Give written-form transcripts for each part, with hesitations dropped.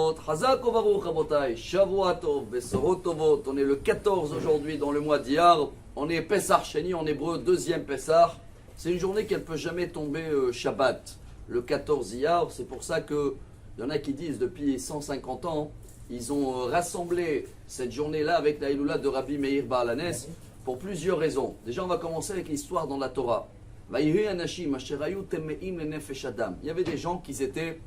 Shavuot, Chazak Ovaruch Rabotai, Shavua Tov, Besorot Tovot. On est le 14 aujourd'hui dans le mois d'Iyar. On est Pessah Sheni en hébreu, deuxième Pessah. C'est une journée qu'elle ne peut jamais tomber Shabbat. Le 14 Iyar, c'est pour ça qu'il y en a qui disent depuis 150 ans, ils ont rassemblé cette journée-là avec la Hiloula de Rabbi Meir Baalanes pour plusieurs raisons. Déjà, on va commencer avec l'histoire dans la Torah. Il y avait des gens qui étaient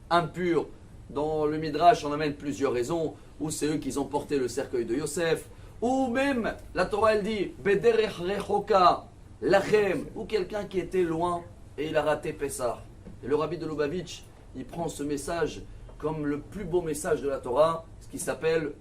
impurs. Dans le Midrash, on amène plusieurs raisons. Ou c'est eux qui ont porté le cercueil de Yosef. Ou même, la Torah elle dit, Bederech rechoka lachem. Ou quelqu'un qui était loin et il a raté Pessah. Et le Rabbi de Lubavitch, il prend ce message comme le plus beau message de la Torah, ce qui s'appelle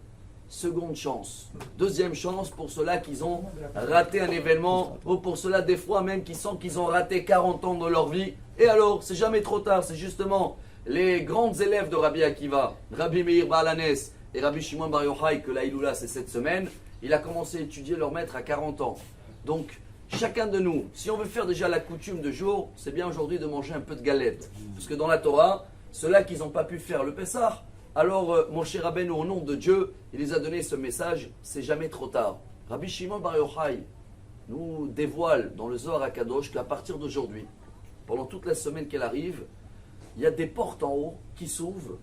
seconde chance. Deuxième chance pour ceux-là qui ont raté un événement, ou pour ceux-là des fois même qui sentent qu'ils ont raté 40 ans de leur vie. Et alors, c'est jamais trop tard, c'est justement les grands élèves de Rabbi Akiva, Rabbi Meir Baalanes et Rabbi Shimon Bar Yochai, que la Hiloula c'est cette semaine, il a commencé à étudier leur maître à 40 ans. Donc, chacun de nous, si on veut faire déjà la coutume de jour, c'est bien aujourd'hui de manger un peu de galette. Parce que dans la Torah, ceux-là qui n'ont pas pu faire le Pessah, alors Moshe Rabbeinu, au nom de Dieu, il les a donné ce message, c'est jamais trop tard. Rabbi Shimon Bar Yochai nous dévoile dans le Zohar HaKadosh qu'à partir d'aujourd'hui, pendant toute la semaine qu'elle arrive, il y a des portes en haut qui s'ouvrent,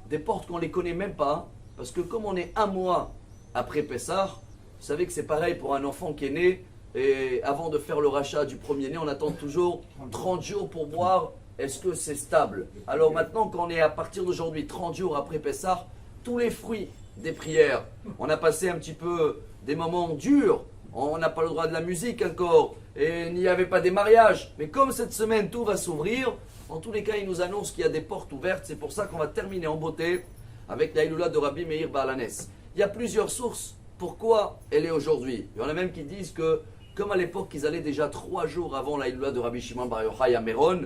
des portes qu'on ne les connaît même pas, parce que comme on est un mois après Pessah, vous savez que c'est pareil pour un enfant qui est né, et avant de faire le rachat du premier-né, on attend toujours 30 jours pour voir est-ce que c'est stable. Alors maintenant, quand on est à partir d'aujourd'hui, 30 jours après Pessah, tous les fruits des prières, on a passé un petit peu des moments durs, on n'a pas le droit de la musique encore, et il n'y avait pas des mariages. Mais comme cette semaine, tout va s'ouvrir, en tous les cas, il nous annonce qu'il y a des portes ouvertes. C'est pour ça qu'on va terminer en beauté avec la Hiloula de Rabbi Meir Baalanes. Il y a plusieurs sources pourquoi elle est aujourd'hui. Il y en a même qui disent que, comme à l'époque, ils allaient déjà 3 jours avant la Hiloula de Rabbi Shimon Bar Yochai à Méron,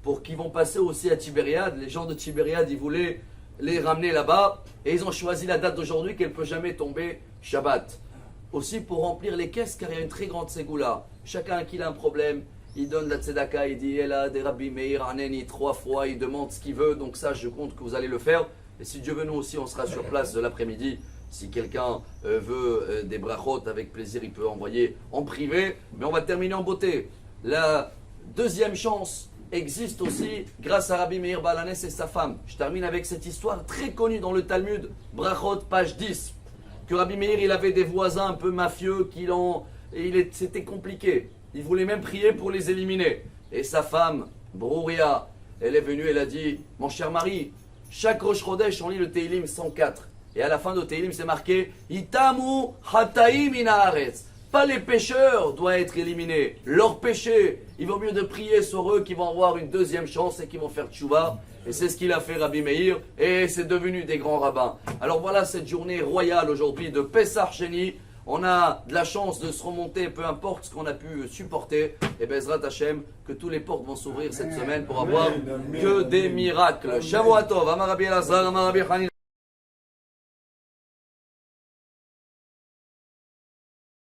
pour qu'ils vont passer aussi à Tibériade. Les gens de Tibériade, ils voulaient les ramener là-bas, et ils ont choisi la date d'aujourd'hui qu'elle ne peut jamais tomber Shabbat. Aussi pour remplir les caisses, car il y a une très grande ségoula. Chacun qui a un problème, il donne la tzedaka, il dit elle a des Rabbi Meir Haneni 3 fois, il demande ce qu'il veut, donc ça je compte que vous allez le faire. Et si Dieu veut, nous aussi on sera sur place de l'après-midi. Si quelqu'un veut des brachot, avec plaisir il peut envoyer en privé, mais on va terminer en beauté. La deuxième chance existe aussi grâce à Rabbi Meir Baalanes et sa femme. Je termine avec cette histoire très connue dans le Talmud, Brachot, page 10, que Rabbi Meir il avait des voisins un peu mafieux c'était compliqué. Il voulait même prier pour les éliminer. Et sa femme, Brouria, elle est venue, elle a dit, mon cher mari, chaque Rosh Chodesh, on lit le Teilim 104. Et à la fin de Teilim, c'est marqué, Itamu hataim min haaretz. Pas les pécheurs doivent être éliminés. Leurs péchés, il vaut mieux de prier sur eux qui vont avoir une deuxième chance et qui vont faire tchouva. Et c'est ce qu'il a fait Rabbi Meir. Et c'est devenu des grands rabbins. Alors voilà cette journée royale aujourd'hui de Pessah Sheni. On a de la chance de se remonter, peu importe ce qu'on a pu supporter. Et Bezrat Hashem, que tous les portes vont s'ouvrir cette semaine pour avoir que des miracles. Shavuot Tov, Amar Rabbi Elazar, Amar Rabbi Hanina.